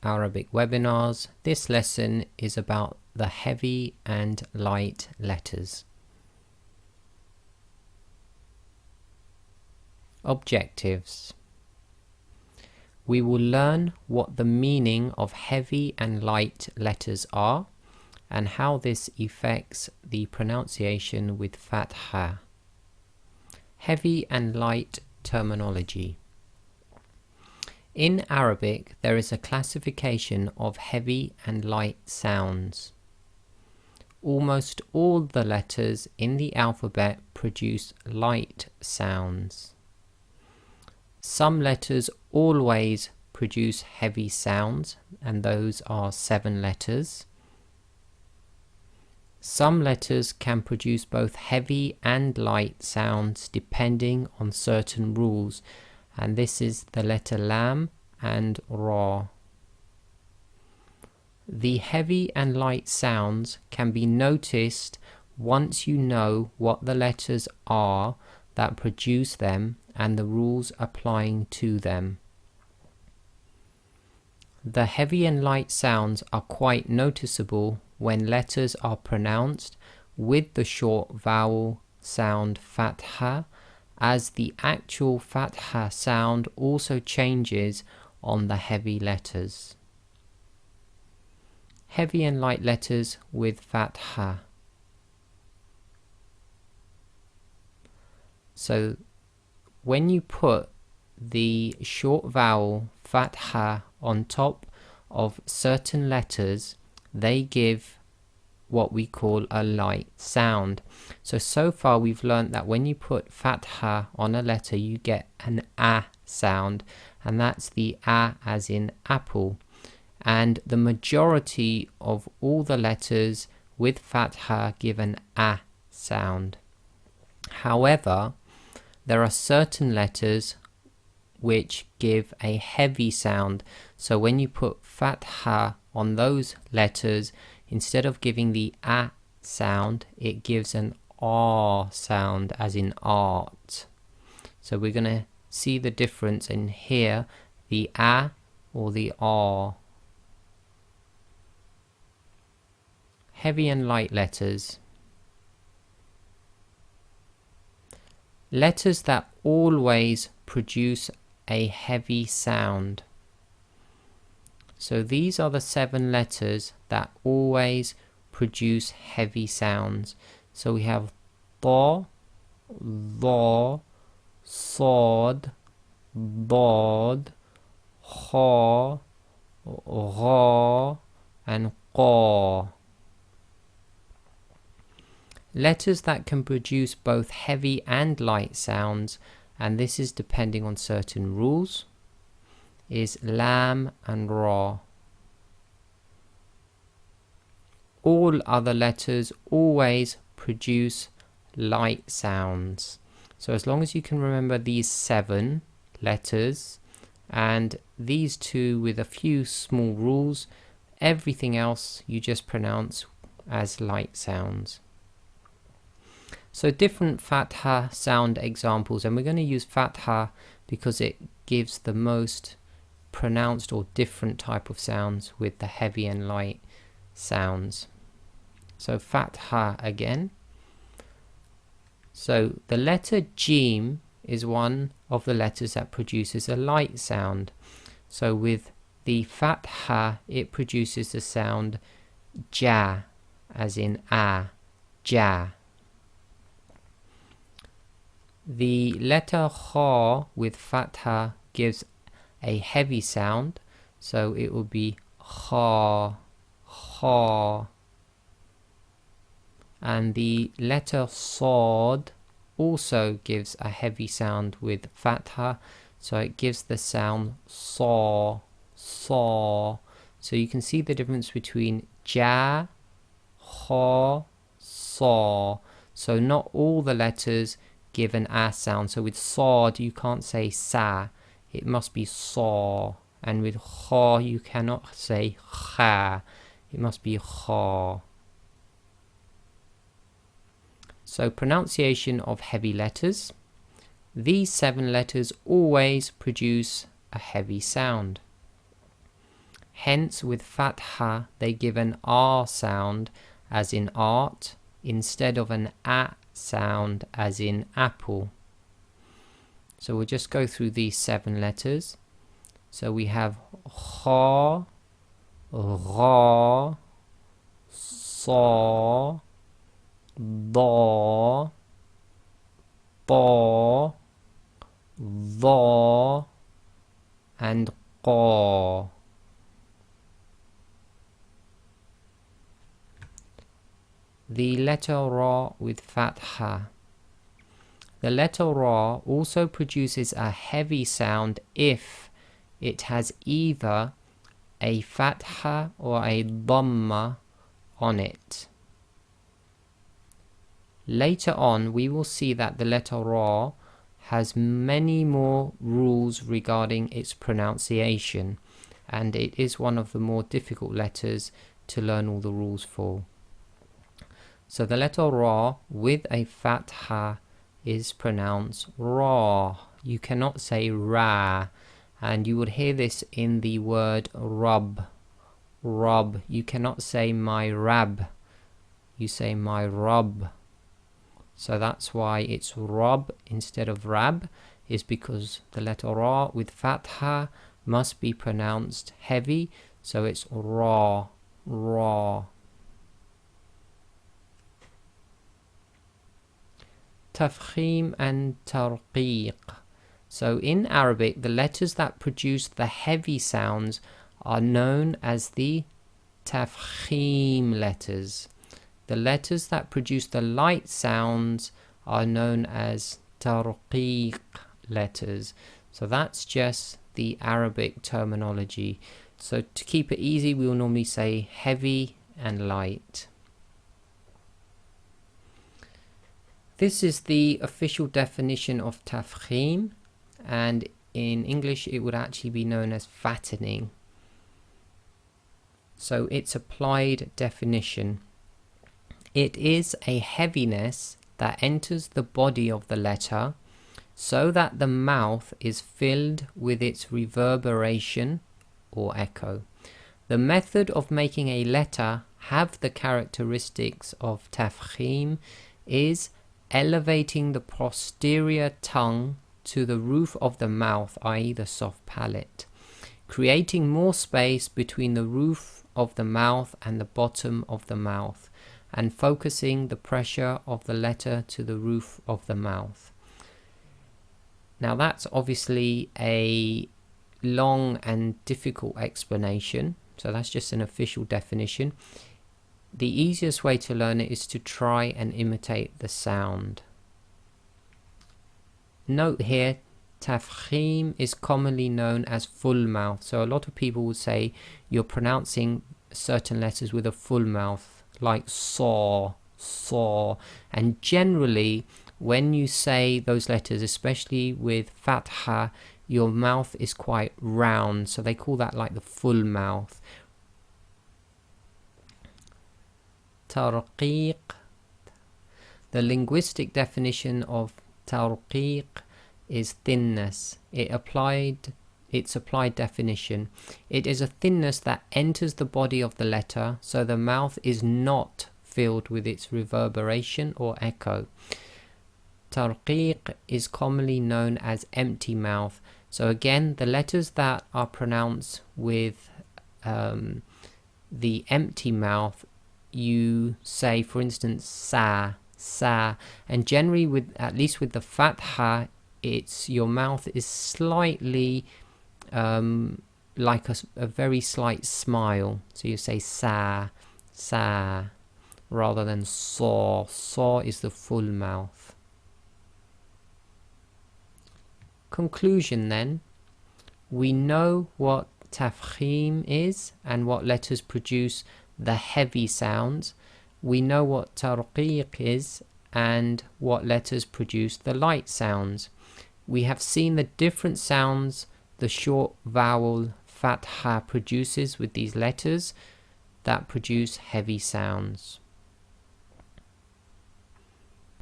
Arabic webinars. This lesson is about the heavy and light letters. Objectives. We will learn what the meaning of heavy and light letters are and how this affects the pronunciation with fatha. Heavy and light terminology. In Arabic, there is a classification of heavy and light sounds. Almost all the letters in the alphabet produce light sounds. Some letters always produce heavy sounds, and those are 7 letters. Some letters can produce both heavy and light sounds depending on certain rules, and this is the letter lam and ra. The heavy and light sounds can be noticed once you know what the letters are that produce them and the rules applying to them. The heavy and light sounds are quite noticeable when letters are pronounced with the short vowel sound fatha, as the actual fatha sound also changes on the heavy letters. Heavy and light letters with fatha. So when you put the short vowel fatha on top of certain letters, they give what we call a light sound. So far we've learned that when you put fatha on a letter, you get an a sound, and that's the a as in apple. And the majority of all the letters with fatha give an a sound. However, there are certain letters which give a heavy sound. So when you put fatha on those letters, instead of giving the a sound, it gives an r sound as in art. So we're going to see the difference in here, the a or the r. Heavy and light letters. Letters that always produce a heavy sound. So these are the 7 letters that always produce heavy sounds. So we have ta, dha, sad, dad, kha, gha, and qa. Letters that can produce both heavy and light sounds, and this is depending on certain rules, is lam and ra. All other letters always produce light sounds. So as long as you can remember these 7 letters and these 2 with a few small rules, everything else you just pronounce as light sounds. So different fatha sound examples, and we're going to use fatha because it gives the most pronounced or different type of sounds with the heavy and light sounds. So fatha again. So the letter jim is one of the letters that produces a light sound. So with the fatha, it produces the sound ja, as in a, ja. The letter kha with fatha gives a heavy sound, so it will be kha, kha. And the letter sad also gives a heavy sound with fatha, so it gives the sound sa, sa. So you can see the difference between ja, kha, sa. So not all the letters give an a sound. So with sad you can't say sa, it must be saw, and with kha you cannot say kha, it must be kha. So pronunciation of heavy letters. These 7 letters always produce a heavy sound. Hence, with fatha, they give an R sound, as in art, instead of an A sound, as in apple. So we'll just go through these 7 letters. So we have kha, gha, sa, da, ta, dha, and qa. The letter ra with fatha. The letter ra also produces a heavy sound if it has either a fatha or a dhamma on it. Later on, we will see that the letter ra has many more rules regarding its pronunciation, and it is one of the more difficult letters to learn all the rules for. So the letter ra with a fatha is pronounced ra. You cannot say ra, and you would hear this in the word rab. Rab. You cannot say my rab. You say my rab. So that's why it's rab instead of rab, is because the letter ra with fatha must be pronounced heavy, so it's ra, ra. Tafkhim and tarqiq. So in Arabic, the letters that produce the heavy sounds are known as the tafkhim letters. The letters that produce the light sounds are known as tarqiq letters. So that's just the Arabic terminology. So to keep it easy, we will normally say heavy and light. This is the official definition of tafkhim, and in English it would actually be known as fattening. So its applied definition: it is a heaviness that enters the body of the letter so that the mouth is filled with its reverberation or echo. The method of making a letter have the characteristics of tafkhim is elevating the posterior tongue to the roof of the mouth, i.e. the soft palate, creating more space between the roof of the mouth and the bottom of the mouth, and focusing the pressure of the letter to the roof of the mouth. Now that's obviously a long and difficult explanation, so that's just an official definition. The easiest way to learn it is to try and imitate the sound. Note here, tafkhim is commonly known as full mouth. So a lot of people will say you're pronouncing certain letters with a full mouth, like saw, saw. And generally, when you say those letters, especially with fatha, your mouth is quite round. So they call that like the full mouth. Tarqiq. The linguistic definition of tarqiq is thinness. Its applied definition: it is a thinness that enters the body of the letter so the mouth is not filled with its reverberation or echo. Tarqiq is commonly known as empty mouth. So again, the letters that are pronounced with the empty mouth, you say, for instance, sa, sa, and generally with, at least with the fatha, it's your mouth is slightly like a very slight smile. So you say sa, sa, rather than saw. Saw is the full mouth. Conclusion then: we know what tafkhim is and what letters produce the heavy sounds. We know what tarqiq is and what letters produce the light sounds. We have seen the different sounds the short vowel fatha produces with these letters that produce heavy sounds.